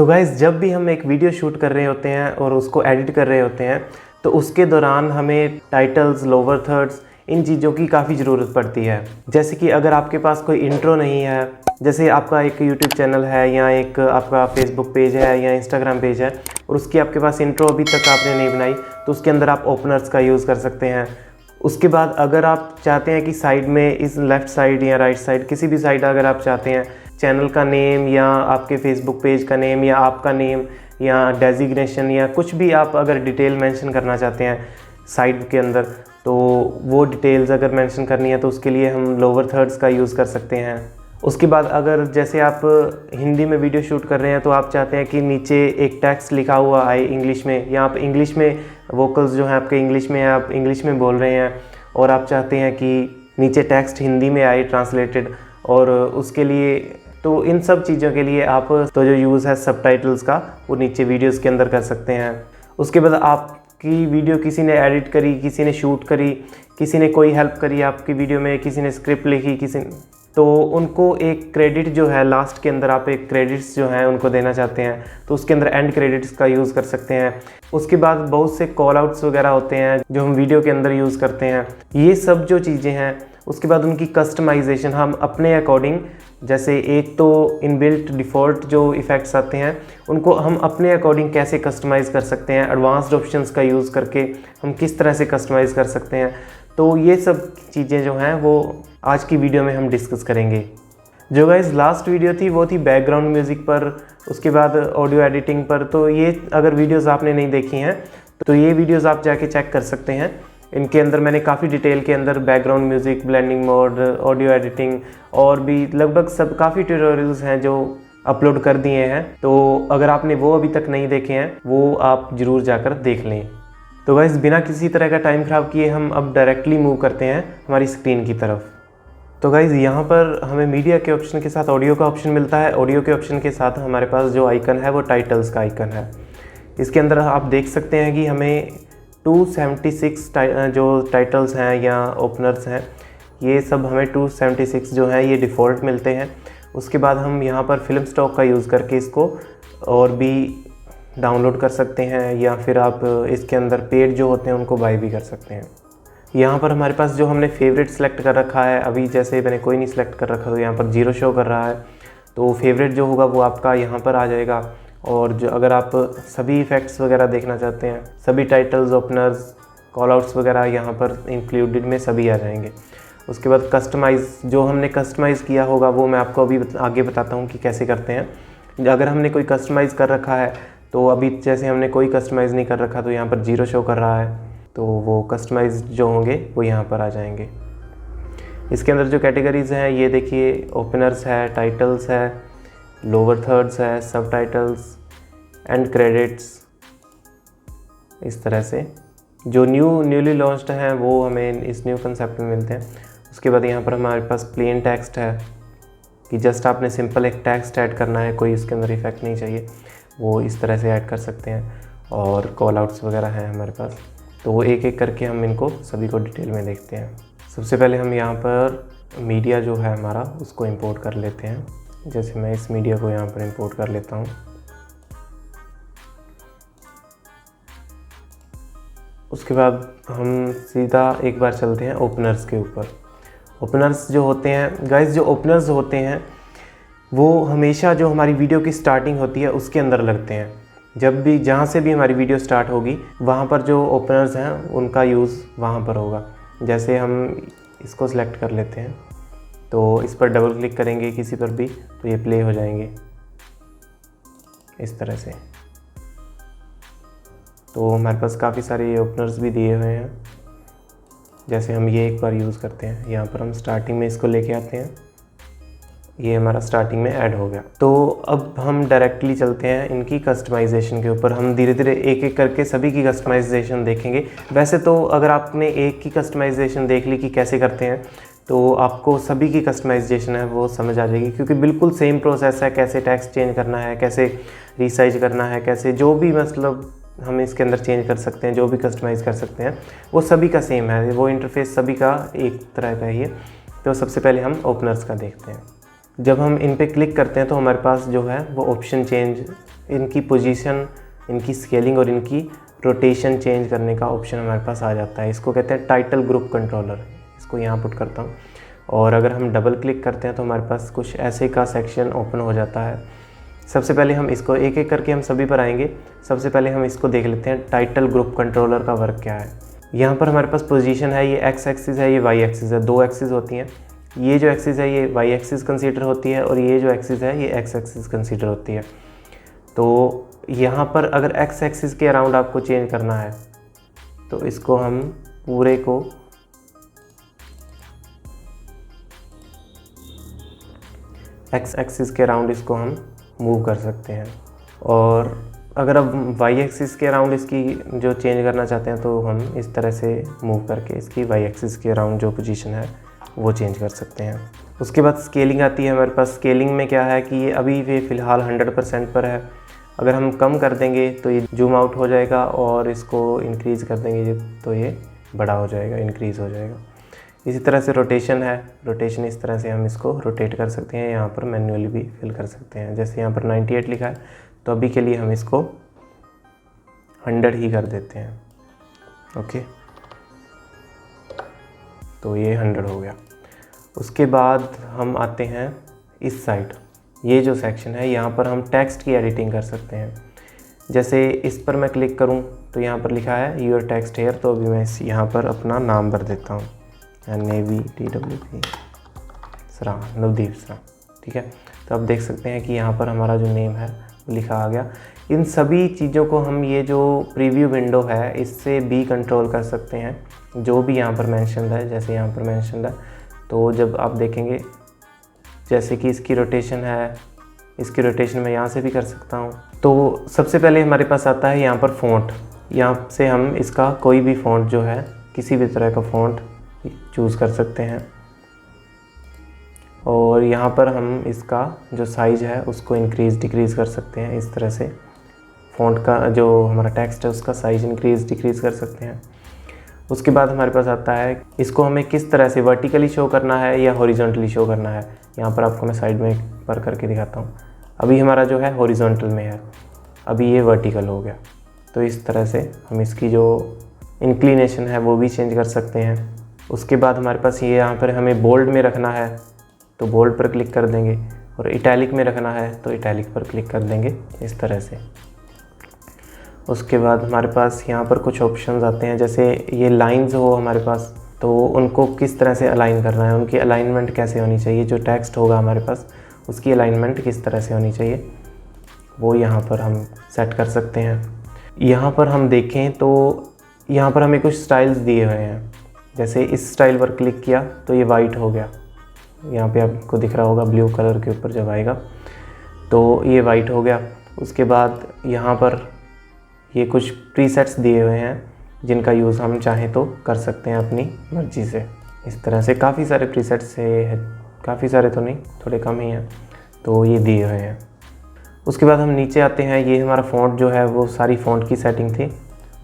तो गाइज़ जब भी हम एक वीडियो शूट कर रहे होते हैं और उसको एडिट कर रहे होते हैं तो उसके दौरान हमें टाइटल्स, लोअर थर्ड्स, इन चीज़ों की काफ़ी ज़रूरत पड़ती है। जैसे कि अगर आपके पास कोई इंट्रो नहीं है, जैसे आपका एक यूट्यूब चैनल है या एक आपका फेसबुक पेज है या इंस्टाग्राम पेज है और उसकी आपके पास इंट्रो अभी तक आपने नहीं बनाई, तो उसके अंदर आप ओपनर्स का यूज़ कर सकते हैं। उसके बाद अगर आप चाहते हैं कि साइड में इस लेफ़्ट साइड या राइट साइड किसी भी साइड अगर आप चाहते हैं चैनल का नेम या आपके फेसबुक पेज का नेम या आपका नेम या डेजिग्नेशन या कुछ भी आप अगर डिटेल मेंशन करना चाहते हैं साइड के अंदर, तो वो डिटेल्स अगर मेंशन करनी है तो उसके लिए हम लोअर थर्ड्स का यूज़ कर सकते हैं। उसके बाद अगर जैसे आप हिंदी में वीडियो शूट कर रहे हैं तो आप चाहते हैं कि नीचे एक टेक्स्ट लिखा हुआ आए इंग्लिश में, या आप इंग्लिश में वोकल्स जो हैं आपके इंग्लिश में, आप इंग्लिश में बोल रहे हैं और आप चाहते हैं कि नीचे टेक्स्ट हिंदी में आए ट्रांसलेटेड, और उसके लिए तो इन सब चीज़ों के लिए आप तो जो यूज़ है सबटाइटल्स का वो नीचे वीडियोस के अंदर कर सकते हैं। उसके बाद आपकी वीडियो किसी ने एडिट करी, किसी ने शूट करी, किसी ने कोई हेल्प करी आपकी वीडियो में, किसी ने स्क्रिप्ट लिखी, तो उनको एक क्रेडिट जो है लास्ट के अंदर आप एक क्रेडिट्स जो हैं उनको देना चाहते हैं तो उसके अंदर एंड क्रेडिट्स का यूज़ कर सकते हैं। उसके बाद बहुत से कॉल आउट्स वगैरह होते हैं जो हम वीडियो के अंदर यूज़ करते हैं, ये सब जो चीज़ें हैं। उसके बाद उनकी कस्टमाइजेशन हम अपने अकॉर्डिंग, जैसे एक तो इनबिल्ट डिफ़ॉल्ट जो इफ़ेक्ट्स आते हैं उनको हम अपने अकॉर्डिंग कैसे कस्टमाइज़ कर सकते हैं, एडवांस्ड ऑप्शंस का यूज़ करके हम किस तरह से कस्टमाइज़ कर सकते हैं। तो ये सब चीज़ें जो हैं वो आज की वीडियो में हम डिस्कस करेंगे। जो गाइस लास्ट वीडियो थी वो थी बैकग्राउंड म्यूज़िक पर, उसके बाद ऑडियो एडिटिंग पर। तो ये अगर वीडियोस आपने नहीं देखी हैं तो ये वीडियोस आप जाके चेक कर सकते हैं। इनके अंदर मैंने काफ़ी डिटेल के अंदर background music, blending mode, audio editing और भी लगभग सब काफ़ी ट्यूटोरियल्स हैं जो अपलोड कर दिए हैं। तो अगर आपने वो अभी तक नहीं देखे हैं वो आप ज़रूर जाकर देख लें। तो गाइस बिना किसी तरह का टाइम ख़राब किए हम अब डायरेक्टली मूव करते हैं हमारी स्क्रीन की तरफ। तो गाइस यहाँ पर हमें मीडिया के ऑप्शन के साथ ऑडियो का ऑप्शन मिलता है। ऑडियो के ऑप्शन के साथ हमारे पास जो आइकन है वो टाइटल्स का आइकन है। इसके अंदर आप देख सकते हैं कि हमें 276 जो टाइटल्स हैं या ओपनर्स हैं, ये सब हमें 276 जो हैं ये डिफ़ॉल्ट मिलते हैं। उसके बाद हम यहाँ पर फिल्म स्टॉक का यूज़ करके इसको और भी डाउनलोड कर सकते हैं, या फिर आप इसके अंदर पेड जो होते हैं उनको बाय भी कर सकते हैं। यहाँ पर हमारे पास जो हमने फेवरेट सेलेक्ट कर रखा है, अभी जैसे मैंने कोई नहीं सेलेक्ट कर रखा तो यहाँ पर 0 शो कर रहा है, तो फेवरेट जो होगा वो आपका यहाँ पर आ जाएगा। और जो अगर आप सभी इफ़ेक्ट्स वगैरह देखना चाहते हैं, सभी टाइटल्स, ओपनर्स, कॉल आउट्स वगैरह यहाँ पर इंक्लूडेड में सभी आ जाएंगे। उसके बाद कस्टमाइज़, जो हमने कस्टमाइज़ किया होगा वो मैं आपको अभी आगे बताता हूँ कि कैसे करते हैं। अगर हमने कोई कस्टमाइज़ कर रखा है तो अभी जैसे हमने कोई कस्टमाइज़ नहीं कर रखा तो यहाँ पर 0 शो कर रहा है, तो वो कस्टमाइज़ जो होंगे वो यहाँ पर आ जाएंगे। इसके अंदर जो कैटेगरीज़ हैं ये देखिए, ओपनर्स है, टाइटल्स है, लोअर थर्ड्स है, सब टाइटल्स, एंड क्रेडिट्स। इस तरह से जो न्यूली लॉन्च्ड हैं वो हमें इस न्यू कंसेप्ट में मिलते हैं। उसके बाद यहाँ पर हमारे पास प्लेन टेक्स्ट है कि जस्ट आपने सिंपल एक टेक्स्ट ऐड करना है, कोई इसके अंदर इफेक्ट नहीं चाहिए, वो इस तरह से ऐड कर सकते हैं। और कॉल आउट्स वगैरह हैं हमारे पास, तो वो एक एक करके हम इनको सभी को डिटेल में देखते हैं। सबसे पहले हम यहाँ पर मीडिया जो है हमारा उसको इंपोर्ट कर लेते हैं। जैसे मैं इस मीडिया को यहाँ पर इंपोर्ट कर लेता हूँ। उसके बाद हम सीधा एक बार चलते हैं ओपनर्स के ऊपर। ओपनर्स जो होते हैं गाइस, जो ओपनर्स होते हैं वो हमेशा जो हमारी वीडियो की स्टार्टिंग होती है उसके अंदर लगते हैं। जब भी जहाँ से भी हमारी वीडियो स्टार्ट होगी वहाँ पर जो ओपनर्स हैं उनका यूज़ वहाँ पर होगा। जैसे हम इसको सिलेक्ट कर लेते हैं तो इस पर डबल क्लिक करेंगे किसी पर भी तो ये प्ले हो जाएंगे इस तरह से। तो हमारे पास काफ़ी सारे ओपनर्स भी दिए हुए हैं। जैसे हम ये एक बार यूज़ करते हैं, यहाँ पर हम स्टार्टिंग में इसको लेके आते हैं, ये हमारा स्टार्टिंग में ऐड हो गया। तो अब हम डायरेक्टली चलते हैं इनकी कस्टमाइजेशन के ऊपर। हम धीरे धीरे एक एक करके सभी की कस्टमाइजेशन देखेंगे। वैसे तो अगर आपने एक की कस्टमाइजेशन देख ली कि कैसे करते हैं तो आपको सभी की कस्टमाइजेशन है वो समझ आ जाएगी, क्योंकि बिल्कुल सेम प्रोसेस है। कैसे टेक्स्ट चेंज करना है, कैसे रीसाइज करना है, कैसे जो भी मतलब हम इसके अंदर चेंज कर सकते हैं, जो भी कस्टमाइज़ कर सकते हैं वो सभी का सेम है। वो इंटरफेस सभी का एक तरह का ही है। तो सबसे पहले हम ओपनर्स का देखते हैं। जब हम इन पे क्लिक करते हैं तो हमारे पास जो है वो ऑप्शन चेंज, इनकी पोजीशन, इनकी स्केलिंग और इनकी रोटेशन चेंज करने का ऑप्शन हमारे पास आ जाता है। इसको कहते हैं टाइटल ग्रुप कंट्रोलर। इसको यहाँ पुट करता हूँ और अगर हम डबल क्लिक करते हैं तो हमारे पास कुछ ऐसे का सेक्शन ओपन हो जाता है। सबसे पहले हम इसको एक एक करके हम सभी पर आएंगे। सबसे पहले हम इसको देख लेते हैं टाइटल ग्रुप कंट्रोलर का वर्क क्या है। यहाँ पर हमारे पास पोजीशन है, ये एक्स एक्सिस है, ये वाई एक्सिस है, 2 एक्सिस होती हैं। ये जो एक्सिस है ये वाई एक्सिस कंसीडर होती है और ये जो एक्सिस है ये एक्स एक्सिस कंसीडर होती है। तो यहाँ पर अगर एक्स एक्सिस के अराउंड आपको चेंज करना है तो इसको हम पूरे को एक्स एक्सिस के अराउंड इसको हम मूव कर सकते हैं। और अगर अब वाई एक्सिस के अराउंड इसकी जो चेंज करना चाहते हैं तो हम इस तरह से मूव करके इसकी वाई एक्सिस के अराउंड जो पोजीशन है वो चेंज कर सकते हैं। उसके बाद स्केलिंग आती है हमारे पास। स्केलिंग में क्या है कि ये अभी ये फ़िलहाल 100% पर है। अगर हम कम कर देंगे तो ये जूम आउट हो जाएगा और इसको इंक्रीज़ कर देंगे तो ये बड़ा हो जाएगा, इंक्रीज़ हो जाएगा। इसी तरह से रोटेशन है। रोटेशन इस तरह से हम इसको रोटेट कर सकते हैं, यहाँ पर मैन्युअली भी फिल कर सकते हैं। जैसे यहाँ पर 98 लिखा है तो अभी के लिए हम इसको 100 ही कर देते हैं। ओके, तो ये 100 हो गया। उसके बाद हम आते हैं इस साइड। ये जो सेक्शन है यहाँ पर हम टेक्स्ट की एडिटिंग कर सकते हैं। जैसे इस पर मैं क्लिक करूँ तो यहाँ पर लिखा है यूर टेक्स्ट हेयर, तो अभी मैं यहाँ पर अपना नाम भर देता हूँ, NAVTWP सरा, नवदीप सरा। ठीक है, तो आप देख सकते हैं कि यहाँ पर हमारा जो नेम है वो लिखा आ गया। इन सभी चीज़ों को हम ये जो प्रीव्यू विंडो है इससे भी कंट्रोल कर सकते हैं, जो भी यहाँ पर मेंशन्ड है। जैसे यहाँ पर मेंशन्ड है तो जब आप देखेंगे जैसे कि इसकी रोटेशन है, इसकी रोटेशन मैं यहाँ से भी कर सकता हूँ। तो सबसे पहले हमारे पास आता है यहाँ पर फ़ॉन्ट। यहाँ से हम इसका कोई भी फ़ॉन्ट जो है, किसी भी तरह का फ़ॉन्ट चूज़ कर सकते हैं और यहाँ पर हम इसका जो साइज़ है उसको इंक्रीज़ डिक्रीज़ कर सकते हैं। इस तरह से फ़ॉन्ट का जो हमारा टेक्स्ट है उसका साइज़ इंक्रीज़ डिक्रीज़ कर सकते हैं। उसके बाद हमारे पास आता है इसको हमें किस तरह से वर्टिकली शो करना है या हॉरिजॉन्टली शो करना है। यहाँ पर आपको मैं साइड में एक बार करके दिखाता हूँ। अभी हमारा जो है हॉरिजॉन्टल में है, अभी ये वर्टिकल हो गया। तो इस तरह से हम इसकी जो इंक्लिनेशन है वो भी चेंज कर सकते हैं। उसके बाद हमारे पास ये यहाँ पर हमें बोल्ड में रखना है तो बोल्ड पर क्लिक कर देंगे और इटैलिक में रखना है तो इटैलिक पर क्लिक कर देंगे इस तरह से। उसके बाद हमारे पास यहाँ पर कुछ ऑप्शंस आते हैं, जैसे ये लाइंस हो हमारे पास तो उनको किस तरह से अलाइन करना है, उनकी अलाइनमेंट कैसे होनी चाहिए। जो टेक्स्ट होगा हमारे पास उसकी अलाइनमेंट किस तरह से होनी चाहिए वो यहाँ पर हम सेट कर सकते हैं। यहाँ पर हम देखें तो यहाँ पर हमें कुछ स्टाइल्स दिए हुए हैं। जैसे इस स्टाइल पर क्लिक किया तो ये वाइट हो गया, यहाँ पे आपको दिख रहा होगा ब्लू कलर के ऊपर जब आएगा तो ये वाइट हो गया। उसके बाद यहाँ पर ये कुछ प्रीसेट्स दिए हुए हैं जिनका यूज़ हम चाहें तो कर सकते हैं अपनी मर्ज़ी से। इस तरह से काफ़ी सारे प्रीसेट्स से, काफ़ी सारे तो नहीं, थोड़े कम ही हैं, तो ये दिए हुए हैं। उसके बाद हम नीचे आते हैं। ये हमारा फ़ॉन्ट जो है वो सारी फ़ॉन्ट की सेटिंग थी।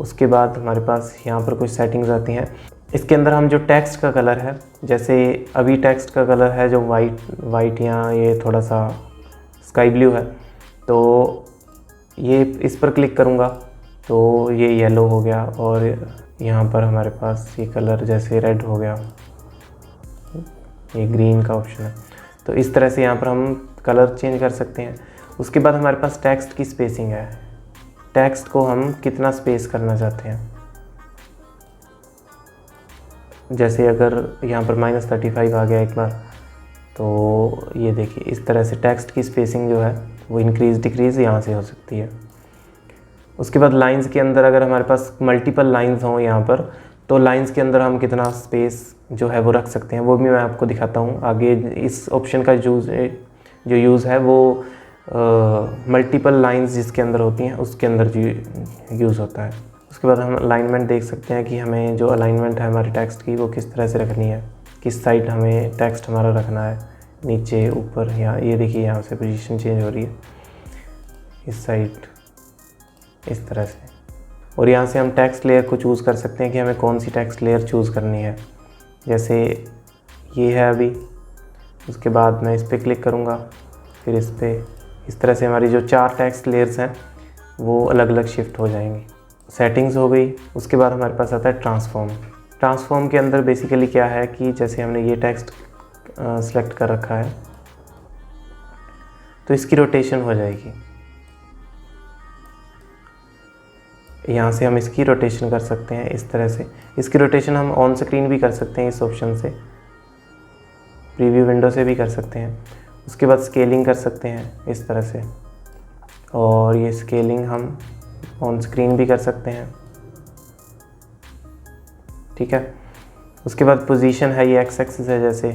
उसके बाद हमारे पास यहाँ पर कुछ सेटिंग्स आती हैं। इसके अंदर हम जो टेक्स्ट का कलर है, जैसे अभी टेक्स्ट का कलर है जो वाइट या ये थोड़ा सा स्काई ब्लू है, तो ये इस पर क्लिक करूँगा तो ये येलो हो गया और यहाँ पर हमारे पास ये कलर जैसे रेड हो गया, ये ग्रीन का ऑप्शन है। तो इस तरह से यहाँ पर हम कलर चेंज कर सकते हैं। उसके बाद हमारे पास टेक्स्ट की स्पेसिंग है। टेक्स्ट को हम कितना स्पेस करना चाहते हैं, जैसे अगर यहाँ पर -35 आ गया एक बार तो ये देखिए इस तरह से टेक्स्ट की स्पेसिंग जो है वो इंक्रीज़ डिक्रीज़ यहाँ से हो सकती है। उसके बाद लाइंस के अंदर अगर हमारे पास मल्टीपल लाइंस हों यहाँ पर तो लाइंस के अंदर हम कितना स्पेस जो है वो रख सकते हैं, वो भी मैं आपको दिखाता हूँ आगे। इस ऑप्शन का जो यूज़ है वो मल्टीपल लाइंस जिसके अंदर होती हैं उसके अंदर यूज़ होता है। उसके बाद हम अलाइनमेंट देख सकते हैं कि हमें जो अलाइनमेंट है हमारे टेक्स्ट की वो किस तरह से रखनी है, किस साइड हमें टेक्स्ट हमारा रखना है, नीचे ऊपर। यहाँ ये देखिए यहाँ से पोजीशन चेंज हो रही है इस साइड इस तरह से। और यहाँ से हम टेक्स्ट लेयर को चूज़ कर सकते हैं कि हमें कौन सी टेक्स्ट लेयर चूज़ करनी है। जैसे ये है अभी, उसके बाद मैं इस पर क्लिक करूँगा, फिर इस पर इस तरह से हमारी जो 4 टेक्स्ट लेयर्स हैं वो अलग अलग शिफ्ट हो जाएंगी। सेटिंग्स हो गई। उसके बाद हमारे पास आता है ट्रांसफॉर्म। ट्रांसफॉर्म के अंदर बेसिकली क्या है कि जैसे हमने ये टेक्स्ट सेलेक्ट कर रखा है तो इसकी रोटेशन हो जाएगी। यहाँ से हम इसकी रोटेशन कर सकते हैं इस तरह से। इसकी रोटेशन हम ऑन स्क्रीन भी कर सकते हैं इस ऑप्शन से, प्रीव्यू विंडो से भी कर सकते हैं। उसके बाद स्केलिंग कर सकते हैं इस तरह से, और ये स्केलिंग हम ऑन स्क्रीन भी कर सकते हैं, ठीक है। उसके बाद पोजीशन है, ये एक्स एक्सिस है जैसे,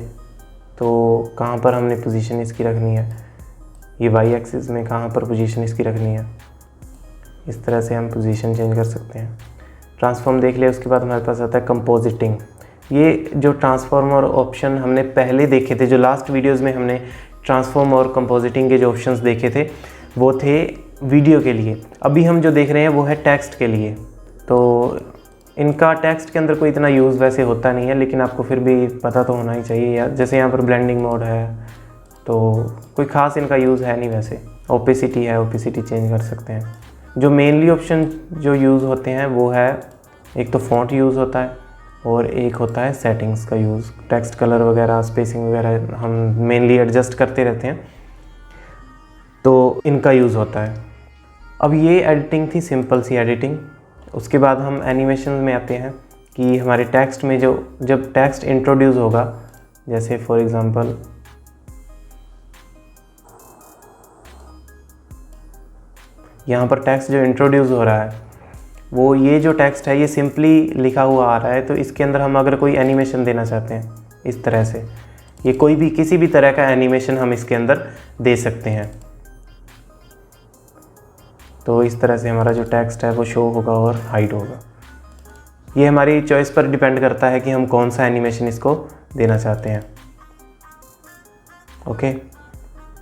तो कहाँ पर हमने पोजीशन इसकी रखनी है, ये वाई एक्सिस में कहाँ पर पोजीशन इसकी रखनी है, इस तरह से हम पोजीशन चेंज कर सकते हैं। ट्रांसफॉर्म देख लिया। उसके बाद हमारे पास आता है कंपोजिटिंग। ये जो ट्रांसफॉर्म और ऑप्शन हमने पहले देखे थे, जो लास्ट वीडियोस में हमने ट्रांसफॉर्म और कंपोजिटिंग के जो ऑप्शंस देखे थे वो थे वीडियो के लिए। अभी हम जो देख रहे हैं वो है टेक्स्ट के लिए। तो इनका टेक्स्ट के अंदर कोई इतना यूज़ वैसे होता नहीं है, लेकिन आपको फिर भी पता तो होना ही चाहिए यार। जैसे यहाँ पर ब्लेंडिंग मोड है तो कोई ख़ास इनका यूज़ है नहीं वैसे। ओपेसिटी है, ओपेसिटी चेंज कर सकते हैं। जो मेनली ऑप्शन जो यूज़ होते हैं वो है, एक तो फ़ॉन्ट यूज़ होता है और एक होता है सेटिंग्स का यूज़। टेक्स्ट कलर वगैरह, स्पेसिंग वगैरह हम मेनली एडजस्ट करते रहते हैं, तो इनका यूज़ होता है। अब ये एडिटिंग थी, सिंपल सी एडिटिंग। उसके बाद हम एनिमेशन में आते हैं कि हमारे टेक्स्ट में जब टेक्स्ट इंट्रोड्यूस होगा, जैसे फॉर एग्ज़ाम्पल यहाँ पर टेक्स्ट जो इंट्रोड्यूस हो रहा है वो ये जो टेक्स्ट है ये सिंपली लिखा हुआ आ रहा है। तो इसके अंदर हम अगर कोई एनिमेशन देना चाहते हैं इस तरह से, ये कोई भी किसी भी तरह का एनिमेशन हम इसके अंदर दे सकते हैं। तो इस तरह से हमारा जो टेक्स्ट है वो शो होगा और हाइड होगा। ये हमारी चॉइस पर डिपेंड करता है कि हम कौन सा एनिमेशन इसको देना चाहते हैं। ओके,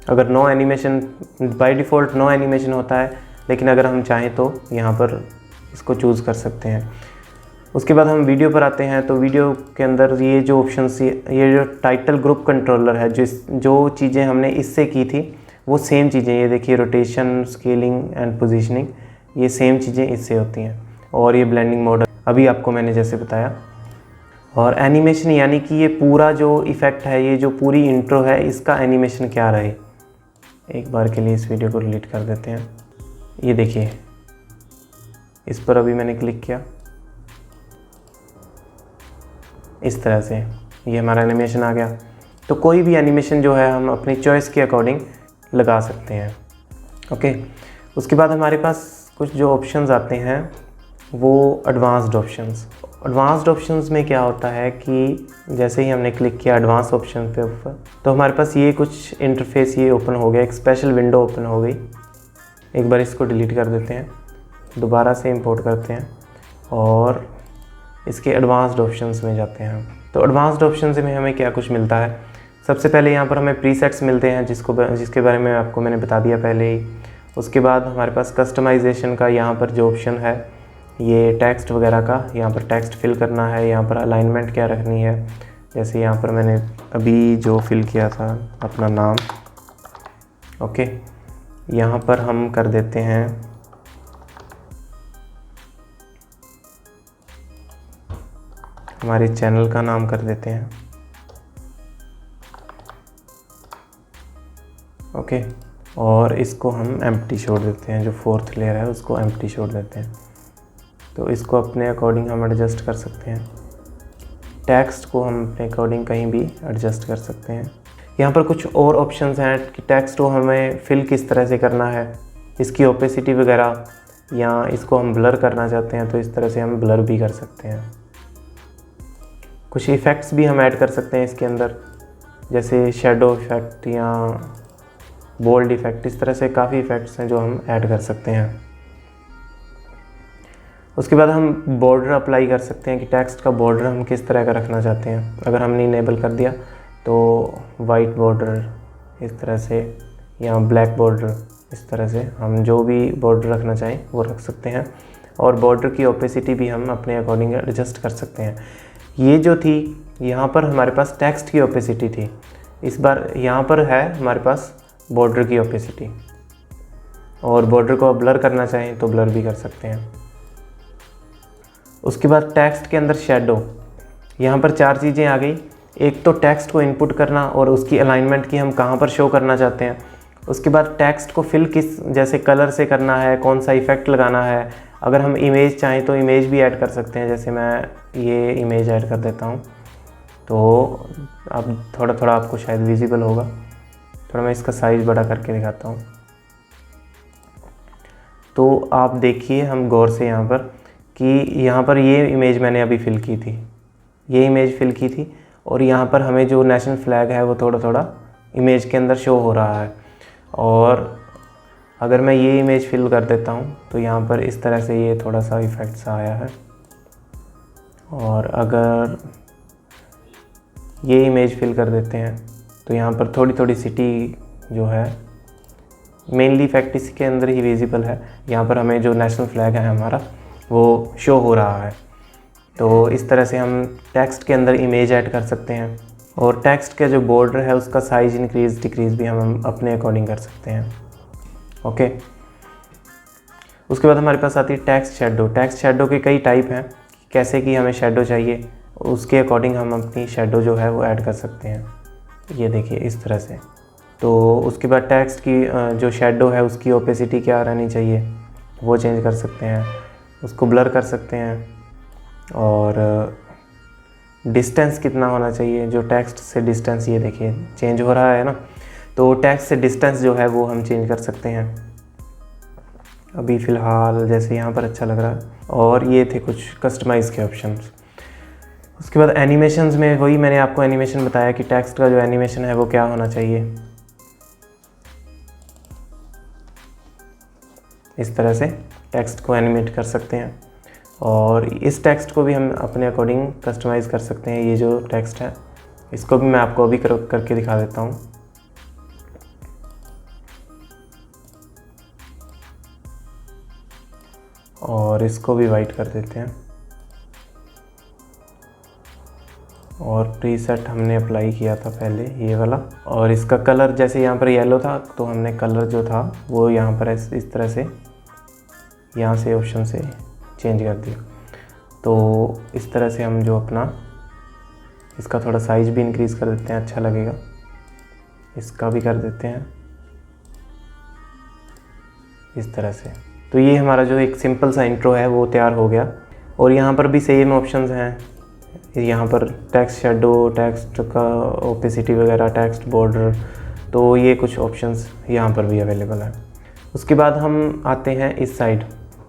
अगर no animation, by default no animation होता है, लेकिन अगर हम चाहें तो यहाँ पर इसको चूज़ कर सकते हैं। उसके बाद हम वीडियो पर आते हैं। तो वीडियो के अंदर ये जो ऑप्शंस, ये जो टाइटल ग्रुप कंट्रोलर है, जो चीज़ें हमने इससे की थी वो सेम चीज़ें, ये देखिए रोटेशन, स्केलिंग एंड पोजीशनिंग, ये सेम चीज़ें इससे होती हैं। और ये ब्लेंडिंग मोड अभी आपको मैंने जैसे बताया। और एनिमेशन यानी कि ये पूरा जो इफ़ेक्ट है, ये जो पूरी इंट्रो है, इसका एनिमेशन क्या रहे। एक बार के लिए इस वीडियो को डिलीट कर देते हैं। ये देखिए, इस पर अभी मैंने क्लिक किया, इस तरह से ये हमारा एनिमेशन आ गया। तो कोई भी एनिमेशन जो है हम अपनी चॉइस के अकॉर्डिंग लगा सकते हैं। ओके, उसके बाद हमारे पास कुछ जो ऑप्शंस आते हैं वो एडवांस्ड ऑप्शंस। एडवांस्ड ऑप्शंस में क्या होता है कि जैसे ही हमने क्लिक किया एडवांस ऑप्शन पे ऊपर, तो हमारे पास ये कुछ इंटरफेस ये ओपन हो गया, एक स्पेशल विंडो ओपन हो गई। एक बार इसको डिलीट कर देते हैं, दोबारा से इंपोर्ट करते हैं और इसके एडवांस्ड ऑप्शंस में जाते हैं। तो एडवांस्ड ऑप्शंस में हमें क्या कुछ मिलता है। सबसे पहले यहाँ पर हमें प्रीसेट्स मिलते हैं, जिसके बारे में आपको मैंने बता दिया पहले ही। उसके बाद हमारे पास कस्टमाइजेशन का यहाँ पर जो ऑप्शन है, ये टेक्स्ट वगैरह का, यहाँ पर टेक्स्ट फिल करना है, यहाँ पर अलाइनमेंट क्या रखनी है। जैसे यहाँ पर मैंने अभी जो फिल किया था अपना नाम, ओके, यहाँ पर हम कर देते हैं हमारे चैनल का नाम कर देते हैं, ओके। और इसको हम एम्प्टी छोड़ देते हैं, जो 4th लेयर है उसको एम्प्टी छोड़ देते हैं। तो इसको अपने अकॉर्डिंग हम एडजस्ट कर सकते हैं। टेक्स्ट को हम अपने अकॉर्डिंग कहीं भी एडजस्ट कर सकते हैं। यहाँ पर कुछ और ऑप्शंस हैं कि टेक्स्ट को हमें फिल किस तरह से करना है, इसकी ओपेसिटी वगैरह, या इसको हम ब्लर करना चाहते हैं तो इस तरह से हम ब्लर भी कर सकते हैं। कुछ इफ़ेक्ट्स भी हम ऐड कर सकते हैं इसके अंदर, जैसे शेडो इफ़ेक्ट या बोल्ड इफ़ेक्ट, इस तरह से काफ़ी इफ़ेक्ट्स हैं जो हम ऐड कर सकते हैं। उसके बाद हम बॉर्डर अप्लाई कर सकते हैं कि टेक्स्ट का बॉर्डर हम किस तरह का रखना चाहते हैं। अगर हमने इनेबल कर दिया तो वाइट बॉर्डर इस तरह से, या ब्लैक बॉर्डर इस तरह से, हम जो भी बॉर्डर रखना चाहें वो रख सकते हैं। और बॉर्डर की ओपेसिटी भी हम अपने अकॉर्डिंग एडजस्ट कर सकते हैं। ये जो थी यहाँ पर हमारे पास टेक्स्ट की ओपेसिटी थी, इस बार यहाँ पर है हमारे पास बॉर्डर की ओपेसिटी, और बॉर्डर को ब्लर करना चाहें तो ब्लर भी कर सकते हैं। उसके बाद टेक्स्ट के अंदर शेडो, यहाँ पर 4 चीज़ें आ गई। एक तो टेक्स्ट को इनपुट करना और उसकी अलाइनमेंट की हम कहाँ पर शो करना चाहते हैं। उसके बाद टेक्स्ट को फिल किस जैसे कलर से करना है, कौन सा इफ़ेक्ट लगाना है। अगर हम इमेज चाहें तो इमेज भी ऐड कर सकते हैं, जैसे मैं ये इमेज ऐड कर देता हूँ तो अब थोड़ा थोड़ा आपको शायद विजिबल होगा। थोड़ा मैं इसका साइज़ बड़ा करके दिखाता हूँ तो आप देखिए हम गौर से यहाँ पर कि यहाँ पर ये इमेज मैंने अभी फ़िल की थी, ये इमेज फ़िल की थी, और यहाँ पर हमें जो नेशनल फ्लैग है वो थोड़ा थोड़ा इमेज के अंदर शो हो रहा है। और अगर मैं ये इमेज फिल कर देता हूँ तो यहाँ पर इस तरह से ये थोड़ा सा इफ़ेक्ट सा आया है। और अगर ये इमेज फिल कर देते हैं तो यहाँ पर थोड़ी थोड़ी सिटी जो है, मेनली इफेक्ट इसके अंदर ही विजिबल है। यहाँ पर हमें जो नेशनल फ्लैग है हमारा वो शो हो रहा है। तो इस तरह से हम टेक्स्ट के अंदर इमेज ऐड कर सकते हैं, और टेक्स्ट का जो बॉर्डर है उसका साइज़ इंक्रीज़ डिक्रीज़ भी हम अपने अकॉर्डिंग कर सकते हैं। ओके, उसके बाद हमारे पास आती है टेक्स्ट शेडो। टेक्स्ट शेडो के कई टाइप हैं, कैसे कि हमें शेडो चाहिए उसके अकॉर्डिंग हम अपनी शेडो जो है वो ऐड कर सकते हैं। ये देखिए इस तरह से। तो उसके बाद टेक्स्ट की जो शेडो है उसकी ओपेसिटी क्या रहनी चाहिए वो चेंज कर सकते हैं, उसको ब्लर कर सकते हैं, और डिस्टेंस कितना होना चाहिए, जो टेक्स्ट से डिस्टेंस ये देखिए चेंज हो रहा है ना, तो टेक्स्ट से डिस्टेंस जो है वो हम चेंज कर सकते हैं। अभी फ़िलहाल जैसे यहाँ पर अच्छा लग रहा है। और ये थे कुछ कस्टमाइज़ के ऑप्शंस। उसके बाद एनिमेशंस में वही मैंने आपको एनिमेशन बताया कि टेक्स्ट का जो एनिमेशन है वो क्या होना चाहिए। इस तरह से टेक्स्ट को एनिमेट कर सकते हैं, और इस टेक्स्ट को भी हम अपने अकॉर्डिंग कस्टमाइज़ कर सकते हैं। ये जो टेक्स्ट है इसको भी मैं आपको अभी करके दिखा देता हूँ। और इसको भी वाइट कर देते हैं, और प्रीसेट हमने अप्लाई किया था पहले ये वाला, और इसका कलर जैसे यहाँ पर येलो था तो हमने कलर जो था वो यहाँ पर इस तरह से यहाँ से ऑप्शन से चेंज कर दिया। तो इस तरह से हम जो अपना इसका थोड़ा साइज़ भी इंक्रीज़ कर देते हैं, अच्छा लगेगा। इसका भी कर देते हैं इस तरह से। तो ये हमारा जो एक सिंपल सा इंट्रो है वो तैयार हो गया। और यहाँ पर भी सेम ऑप्शंस हैं, यहाँ पर टेक्स्ट शेडो, टेक्स्ट का ओपेसिटी वगैरह, टेक्स्ट बॉर्डर, तो ये कुछ ऑप्शंस यहाँ पर भी अवेलेबल है। उसके बाद हम आते हैं इस साइड।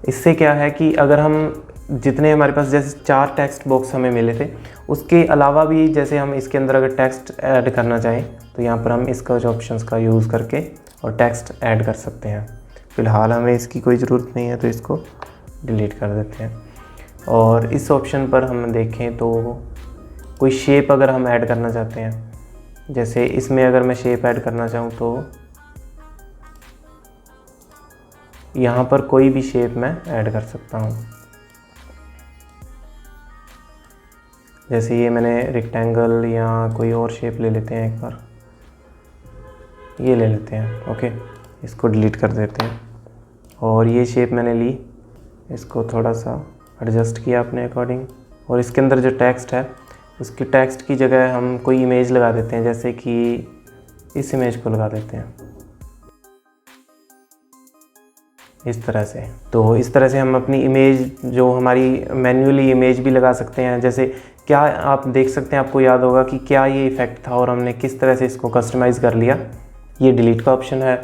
इससे क्या है कि अगर हम जितने हमारे पास जैसे 4 टेक्स्ट बॉक्स हमें मिले थे, उसके अलावा भी जैसे हम इसके अंदर अगर टेक्स्ट ऐड करना चाहें तो यहाँ पर हम इसका जो ऑप्शंस का यूज़ करके और टेक्स्ट ऐड कर सकते हैं। फ़िलहाल हमें इसकी कोई ज़रूरत नहीं है तो इसको डिलीट कर देते हैं। और इस ऑप्शन पर हम देखें तो कोई शेप अगर हम ऐड करना चाहते हैं, जैसे इसमें अगर मैं शेप ऐड करना चाहूँ तो यहाँ पर कोई भी शेप मैं ऐड कर सकता हूँ। जैसे ये मैंने रेक्टेंगल या कोई और शेप ले लेते हैं, एक बार ये ले लेते हैं। ओके, इसको डिलीट कर देते हैं। और ये शेप मैंने ली, इसको थोड़ा सा एडजस्ट किया अपने अकॉर्डिंग, और इसके अंदर जो टेक्स्ट है उसकी टेक्स्ट की जगह हम कोई इमेज लगा देते हैं, जैसे कि इस इमेज को लगा देते हैं इस तरह से। तो इस तरह से हम अपनी इमेज जो हमारी मैन्युअली इमेज भी लगा सकते हैं। जैसे क्या आप देख सकते हैं, आपको याद होगा कि क्या ये इफ़ेक्ट था और हमने किस तरह से इसको कस्टमाइज़ कर लिया। ये डिलीट का ऑप्शन है,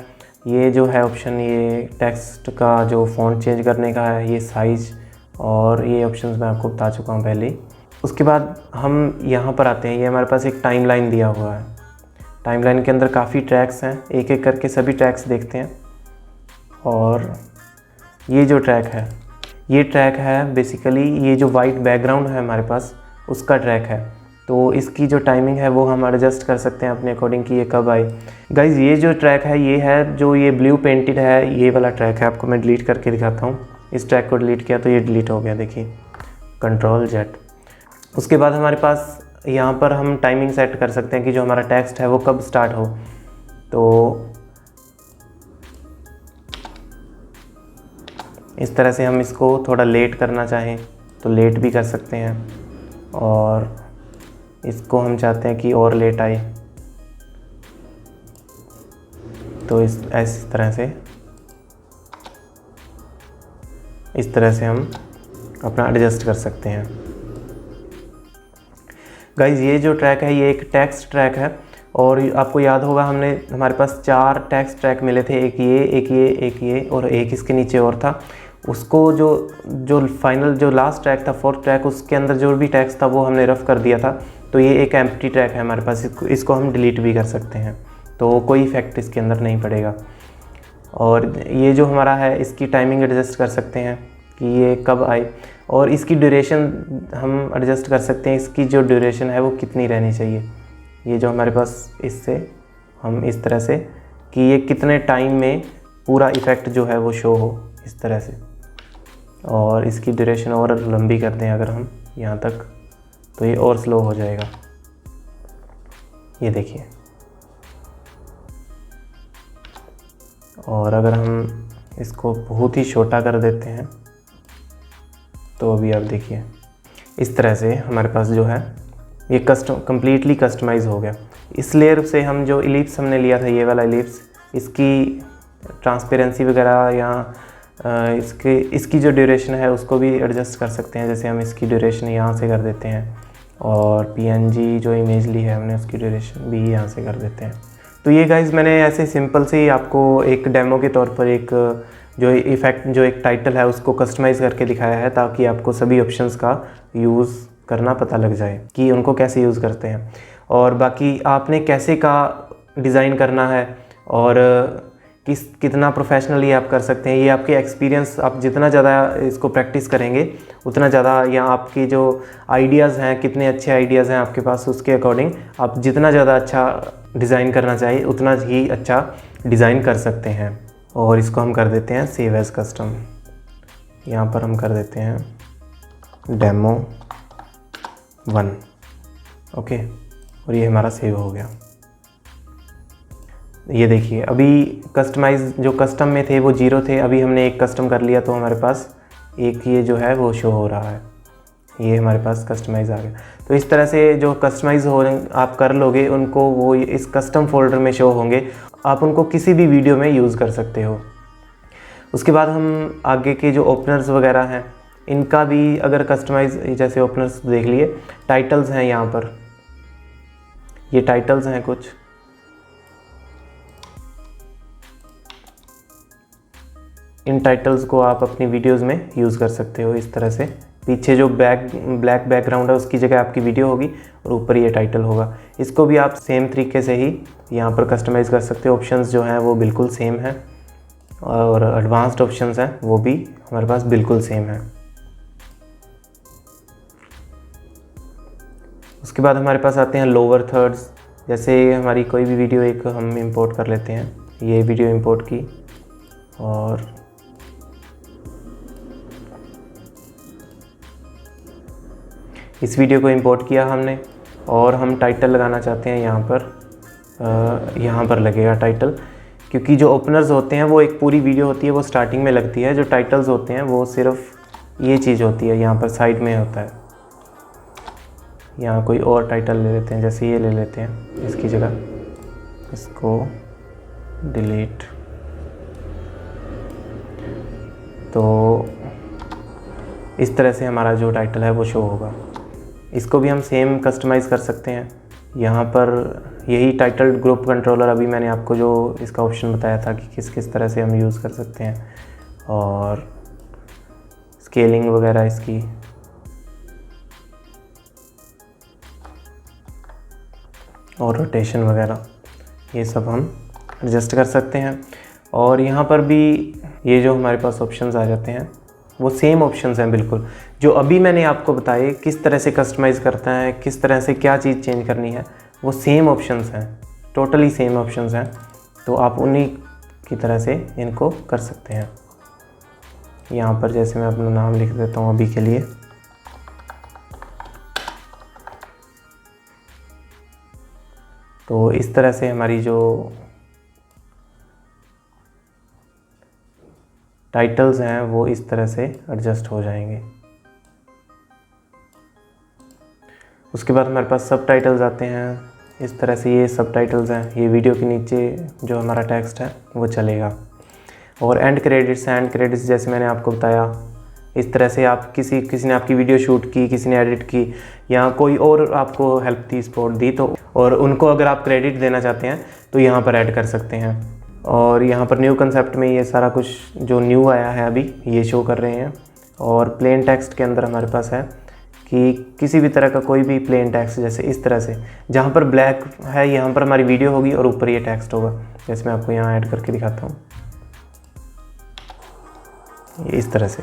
ये जो है ऑप्शन ये टेक्स्ट का जो फ़ॉन्ट चेंज करने का है, ये साइज़, और ये ऑप्शंस मैं आपको बता चुका हूँ पहले ही। उसके बाद हम यहाँ पर आते हैं, ये हमारे पास एक टाइमलाइन दिया हुआ है। टाइमलाइन के अंदर काफ़ी ट्रैक्स हैं, एक एक करके सभी ट्रैक्स देखते हैं। और ये जो ट्रैक है, ये ट्रैक है बेसिकली ये जो वाइट बैकग्राउंड है हमारे पास उसका ट्रैक है। तो इसकी जो टाइमिंग है वो हम एडजस्ट कर सकते हैं अपने अकॉर्डिंग कि ये कब आए। गाइज़ ये जो ट्रैक है ये है जो ये ब्लू पेंटेड है, ये वाला ट्रैक है। आपको मैं डिलीट करके दिखाता हूँ। इस ट्रैक को डिलीट किया तो ये डिलीट हो गया, देखिए, Ctrl Z। उसके बाद हमारे पास यहाँ पर हम टाइमिंग सेट कर सकते हैं कि जो हमारा टेक्स्ट है वो कब स्टार्ट हो। तो इस तरह से हम इसको थोड़ा लेट करना चाहें तो लेट भी कर सकते हैं, और इसको हम चाहते हैं कि और लेट आए तो इस तरह से हम अपना एडजस्ट कर सकते हैं। गाइज़ ये जो ट्रैक है ये एक टेक्स्ट ट्रैक है, और आपको याद होगा हमारे पास 4 टेक्स्ट ट्रैक मिले थे, एक ये और एक इसके नीचे और था। उसको जो फाइनल जो लास्ट ट्रैक था 4th ट्रैक, उसके अंदर जो भी टेक्स्ट था वो हमने रफ़ कर दिया था। तो ये एक एम्प्टी ट्रैक है हमारे पास, इसको हम डिलीट भी कर सकते हैं, तो कोई इफ़ेक्ट इसके अंदर नहीं पड़ेगा। और ये जो हमारा है इसकी टाइमिंग एडजस्ट कर सकते हैं कि ये कब आए, और इसकी ड्यूरेशन हम एडजस्ट कर सकते हैं, इसकी जो ड्यूरेशन है वो कितनी रहनी चाहिए। ये जो हमारे पास इससे हम इस तरह से कि ये कितने टाइम में पूरा इफ़ेक्ट जो है वो शो हो इस तरह से, और इसकी ड्यूरेशन और लंबी कर दें अगर हम यहाँ तक, तो ये और स्लो हो जाएगा। ये देखिए, और अगर हम इसको बहुत ही छोटा कर देते हैं तो अभी आप देखिए इस तरह से हमारे पास जो है ये कम्प्लीटली कस्टमाइज़ हो गया। इस लेयर से हम जो इलिप्स हमने लिया था, ये वाला इलिप्स, इसकी ट्रांसपेरेंसी वगैरह या इसकी जो ड्यूरेशन है उसको भी एडजस्ट कर सकते हैं। जैसे हम इसकी ड्यूरेशन यहाँ से कर देते हैं, और PNG जो इमेज ली है हमने उसकी ड्यूरेशन भी यहाँ से कर देते हैं। तो ये गाइज़ मैंने ऐसे सिंपल से ही आपको एक डेमो के तौर पर एक जो इफ़ेक्ट जो एक टाइटल है उसको कस्टमाइज़ करके दिखाया है, ताकि आपको सभी ऑप्शंस का यूज़ करना पता लग जाए कि उनको कैसे यूज़ करते हैं, और बाकी आपने कैसे का डिज़ाइन करना है और कितना प्रोफेशनली आप कर सकते हैं। ये आपके एक्सपीरियंस, आप जितना ज़्यादा इसको प्रैक्टिस करेंगे उतना ज़्यादा, या आपकी जो आइडियाज़ हैं, कितने अच्छे आइडियाज़ हैं आपके पास, उसके अकॉर्डिंग आप जितना ज़्यादा अच्छा डिज़ाइन करना चाहिए उतना ही अच्छा डिज़ाइन कर सकते हैं। और इसको हम कर देते हैं सेव एज़ कस्टम। यहाँ पर हम कर देते हैं डेमो 1, ओके, और ये हमारा सेव हो गया। ये देखिए अभी कस्टमाइज़ जो कस्टम में थे वो 0 थे, अभी हमने एक कस्टम कर लिया तो हमारे पास एक ये जो है वो शो हो रहा है, ये हमारे पास कस्टमाइज़ आ गया। तो इस तरह से जो कस्टमाइज़ हो आप कर लोगे उनको, वो इस कस्टम फोल्डर में शो होंगे, आप उनको किसी भी वीडियो में यूज़ कर सकते हो। उसके बाद हम आगे के जो ओपनर्स वगैरह हैं इनका भी अगर कस्टमाइज़, जैसे ओपनर्स देख लिए, टाइटल्स हैं यहाँ पर, ये टाइटल्स हैं कुछ, इन टाइटल्स को आप अपनी वीडियोस में यूज़ कर सकते हो। इस तरह से पीछे जो ब्लैक बैकग्राउंड है उसकी जगह आपकी वीडियो होगी और ऊपर ये टाइटल होगा। इसको भी आप सेम तरीके से ही यहाँ पर कस्टमाइज़ कर सकते हो। ऑप्शंस जो हैं वो बिल्कुल सेम हैं, और एडवांस्ड ऑप्शंस हैं वो भी हमारे पास बिल्कुल सेम है। उसके बाद हमारे पास आते हैं लोअर थर्ड्स। जैसे हमारी कोई भी वीडियो एक हम इंपोर्ट कर लेते हैं, ये वीडियो इंपोर्ट की, और इस वीडियो को इंपोर्ट किया हमने, और हम टाइटल लगाना चाहते हैं यहाँ पर लगेगा टाइटल, क्योंकि जो ओपनर्स होते हैं वो एक पूरी वीडियो होती है, वो स्टार्टिंग में लगती है। जो टाइटल्स होते हैं वो सिर्फ ये चीज़ होती है, यहाँ पर साइड में होता है। यहाँ कोई और टाइटल ले लेते हैं, जैसे ये ले लेते हैं, इसकी जगह इसको डिलीट। तो इस तरह से हमारा जो टाइटल है वो शो होगा। इसको भी हम सेम कस्टमाइज़ कर सकते हैं। यहाँ पर यही टाइटल ग्रुप कंट्रोलर अभी मैंने आपको जो इसका ऑप्शन बताया था कि किस तरह से हम यूज़ कर सकते हैं, और स्केलिंग वगैरह इसकी, और रोटेशन वगैरह, ये सब हम एडजस्ट कर सकते हैं। और यहाँ पर भी ये जो हमारे पास ऑप्शंस आ जाते हैं वो सेम ऑप्शंस हैं बिल्कुल, जो अभी मैंने आपको बताए किस तरह से कस्टमाइज़ करता है, किस तरह से क्या चीज़ चेंज करनी है, वो सेम ऑप्शंस हैं, टोटली सेम ऑप्शंस हैं। तो आप उन्हीं की तरह से इनको कर सकते हैं। यहाँ पर जैसे मैं अपना नाम लिख देता हूँ अभी के लिए, तो इस तरह से हमारी जो टाइटल्स हैं वो इस तरह से एडजस्ट हो जाएंगे। उसके बाद हमारे पास सब टाइटल्स आते हैं। इस तरह से ये सब टाइटल्स हैं, ये वीडियो के नीचे जो हमारा टेक्स्ट है वो चलेगा। और एंड क्रेडिट्स जैसे मैंने आपको बताया, इस तरह से आप किसी ने आपकी वीडियो शूट की, किसी ने एडिट की, या कोई और आपको हेल्प दी, सपोर्ट दी, तो और उनको अगर आप क्रेडिट देना चाहते हैं तो यहाँ पर ऐड कर सकते हैं। और यहाँ पर न्यू कंसेप्ट में ये सारा कुछ जो न्यू आया है अभी ये शो कर रहे हैं। और प्लेन टेक्स्ट के अंदर हमारे पास है कि किसी भी तरह का कोई भी प्लेन टेक्स्ट, जैसे इस तरह से जहाँ पर ब्लैक है यहाँ पर हमारी वीडियो होगी और ऊपर ये टेक्स्ट होगा। जैसे मैं आपको यहाँ ऐड करके दिखाता हूँ, इस तरह से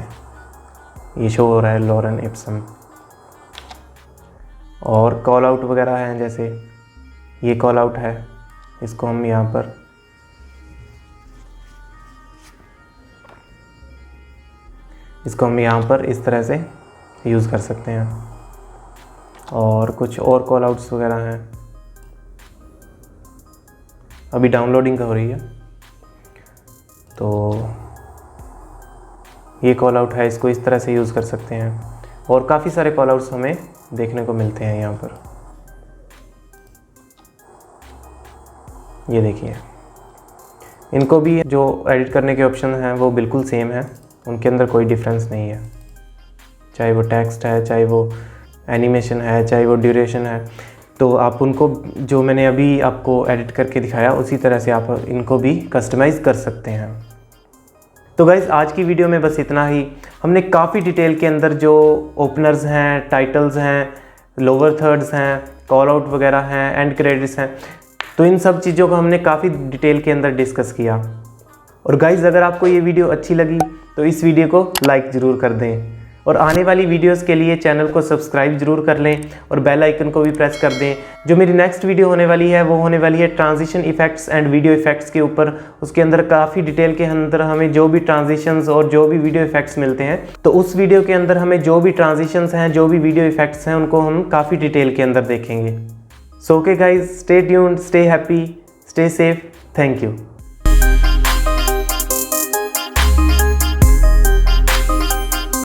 ये शो हो रहा है लॉरेन इप्सम। और कॉल आउट वगैरह हैं, जैसे ये कॉल आउट है, इसको हम यहाँ पर इस तरह से यूज़ कर सकते हैं। और कुछ और कॉल आउट्स वगैरह हैं, अभी डाउनलोडिंग हो रही है। तो ये कॉल आउट है, इसको इस तरह से यूज़ कर सकते हैं। और काफ़ी सारे कॉल आउट्स हमें देखने को मिलते हैं यहाँ पर। ये देखिए, इनको भी जो एडिट करने के ऑप्शन हैं वो बिल्कुल सेम है, उनके अंदर कोई डिफरेंस नहीं है। चाहे वो टेक्स्ट है, चाहे वो एनिमेशन है, चाहे वो ड्यूरेशन है, तो आप उनको जो मैंने अभी आपको एडिट करके दिखाया उसी तरह से आप इनको भी कस्टमाइज़ कर सकते हैं। तो गाइज़ आज की वीडियो में बस इतना ही। हमने काफ़ी डिटेल के अंदर जो ओपनर्स हैं, टाइटल्स हैं, लोअर थर्ड्स हैं, कॉल आउट वगैरह हैं, एंड क्रेडिट्स हैं, तो इन सब चीज़ों को हमने काफ़ी डिटेल के अंदर डिस्कस किया। और गाइज़ अगर आपको ये वीडियो अच्छी लगी तो इस वीडियो को लाइक ज़रूर कर दें, और आने वाली वीडियोस के लिए चैनल को सब्सक्राइब ज़रूर कर लें और बेल आइकन को भी प्रेस कर दें। जो मेरी नेक्स्ट वीडियो होने वाली है वो होने वाली है transition effects and video effects के ऊपर। उसके अंदर काफ़ी डिटेल के अंदर हमें जो भी ट्रांजिशंस और जो भी वीडियो इफ़ेक्ट्स मिलते हैं, तो उस वीडियो के अंदर हमें जो भी ट्रांजिशंस हैं, जो भी वीडियो इफ़ेक्ट्स हैं, उनको हम काफ़ी डिटेल के अंदर देखेंगे। So okay guys, stay tuned, stay happy, stay safe, thank you.